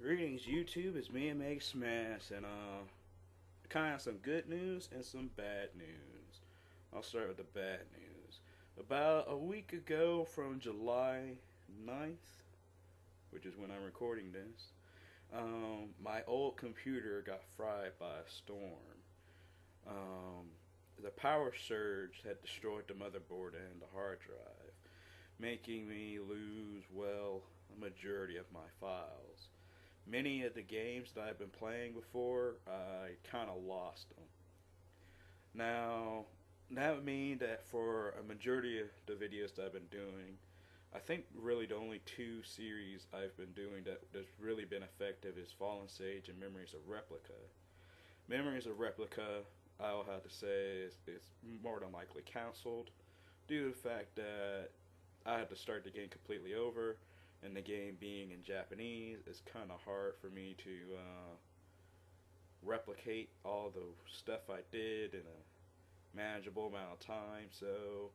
Greetings, YouTube. It's me and Meg Smash, and kind of some good news and some bad news. I'll start with the bad news. About a week ago, from July 9th, which is when I'm recording this, my old computer got fried by a storm. Um, the power surge had destroyed the motherboard and the hard drive, making me lose, well, a majority of my files. Many of the games that I've been playing before, I kind of lost them. Now, that would mean that for a majority of the videos that I've been doing, I think really the only two series I've been doing that's really been effective is Fallen Sage and Memories of Replica. Memories of Replica, I'll have to say, is more than likely cancelled due to the fact that I had to start the game completely over, and the game being in Japanese, it's kind of hard for me to replicate all the stuff I did in a manageable amount of time. So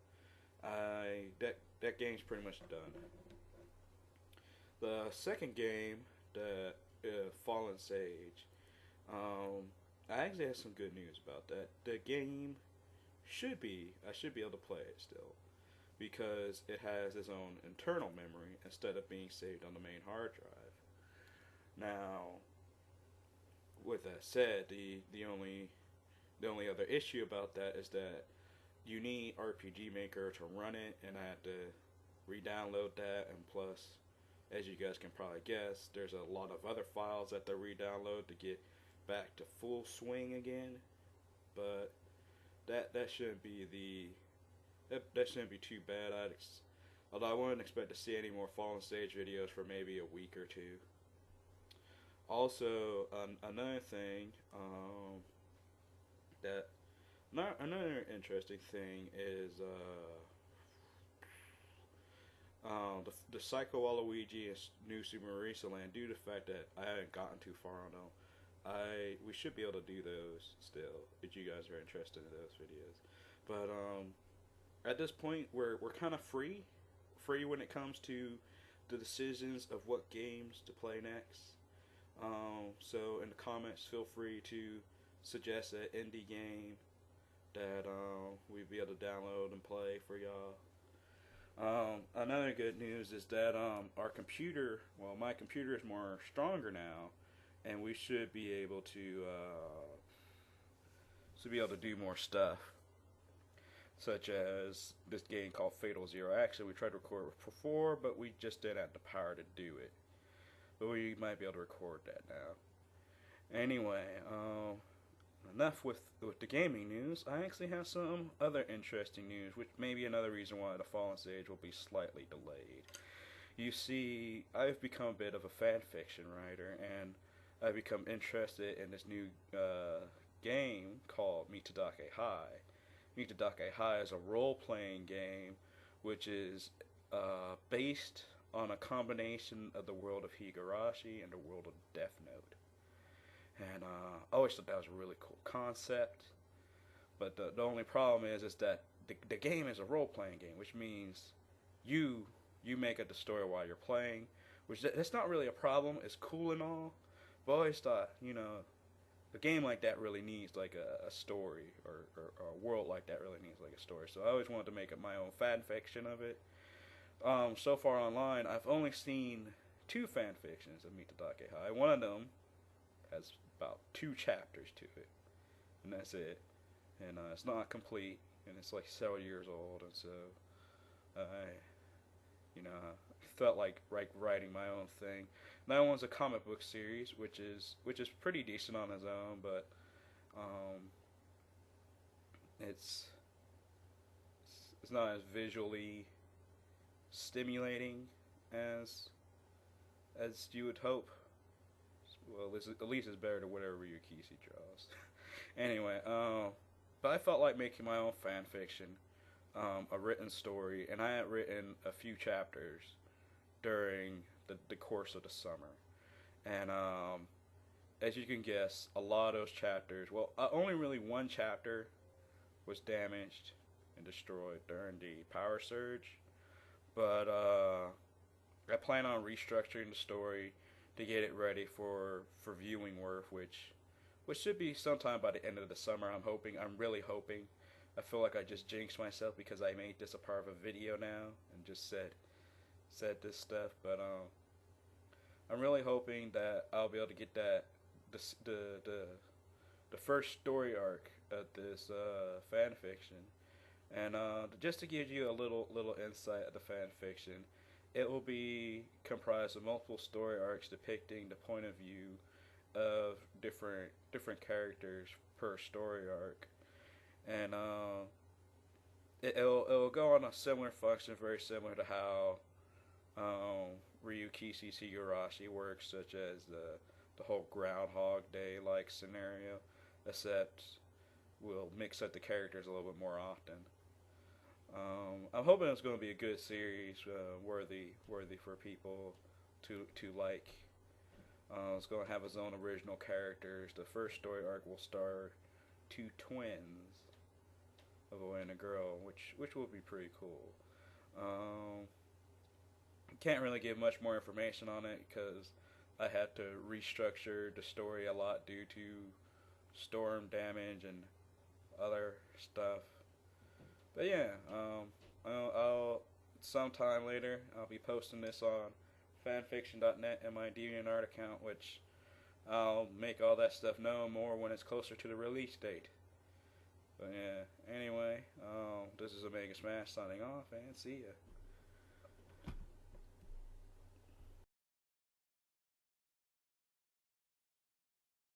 that game's pretty much done. The second game, the Fallen Sage, I actually have some good news about that. The game I should be able to play it still because it has its own internal memory instead of being saved on the main hard drive. Now, with that said, the only other issue about that is that you need RPG Maker to run it, and I had to re-download that, and plus, as you guys can probably guess, there's a lot of other files that to re-download to get back to full swing again. But that shouldn't be that shouldn't be too bad. Although I wouldn't expect to see any more Fallen Stage videos for maybe a week or two. Also, another thing that another interesting thing is the Psycho Waluigi and New Super Mario Land. Due to the fact that I haven't gotten too far on them, we should be able to do those still if you guys are interested in those videos. But at this point, we're kind of free when it comes to the decisions of what games to play next. So in the comments, feel free to suggest an indie game that we'd be able to download and play for y'all. Another good news is that my computer is more stronger now, and we should be able to do more stuff, such as this game called Fatal Zero. Actually, we tried to record it before, but we just didn't have the power to do it. But we might be able to record that now. Anyway, enough with the gaming news. I actually have some other interesting news, which may be another reason why the Fallen Stage will be slightly delayed. You see, I've become a bit of a fan fiction writer, and I've become interested in this new game called Mitadake High. Mitadake High is a role-playing game which is based on a combination of the world of Higurashi and the world of Death Note. And I always thought that was a really cool concept. But the only problem is that the game is a role-playing game, which means you make up the story while you're playing, which that's not really a problem. It's cool and all, but I always thought, a game like that really needs like a story, or a world like that really needs like a story. So I always wanted to make up my own fan fiction of it. So far online, I've only seen two fan fictions of Mitadake High. One of them has about 2 chapters to it, and that's it. And it's not complete, and it's like several years old, and so I felt like writing my own thing. That one's a comic book series, which is pretty decent on its own, but um, it's it's not as visually stimulating as you would hope. Well, at least it's better than whatever Ryukishi draws. Anyway, but I felt like making my own fan fiction, a written story, and I had written a few chapters during the course of the summer. And as you can guess, a lot of those chapters, well, only really one chapter was damaged and destroyed during the power surge. But I plan on restructuring the story to get it ready for viewing worth, which should be sometime by the end of the summer. I'm hoping. I'm really hoping. I feel like I just jinxed myself because I made this a part of a video now and just said this stuff, but I'm really hoping that I'll be able to get that the first story arc of this fan fiction, and just to give you a little insight of the fan fiction, it will be comprised of multiple story arcs depicting the point of view of different characters per story arc, and it'll go on a similar function, very similar to how Ryukishi Higurashi works, such as the whole Groundhog Day like scenario, except we'll mix up the characters a little bit more often. I'm hoping it's going to be a good series, worthy for people to like. It's going to have its own original characters. The first story arc will star two twins, a boy and a girl, which will be pretty cool. Can't really give much more information on it because I had to restructure the story a lot due to storm damage and other stuff. But yeah, I'll sometime later I'll be posting this on fanfiction.net and my DeviantArt account, which I'll make all that stuff known more when it's closer to the release date. But yeah, anyway, this is Omega Smash signing off, and see ya.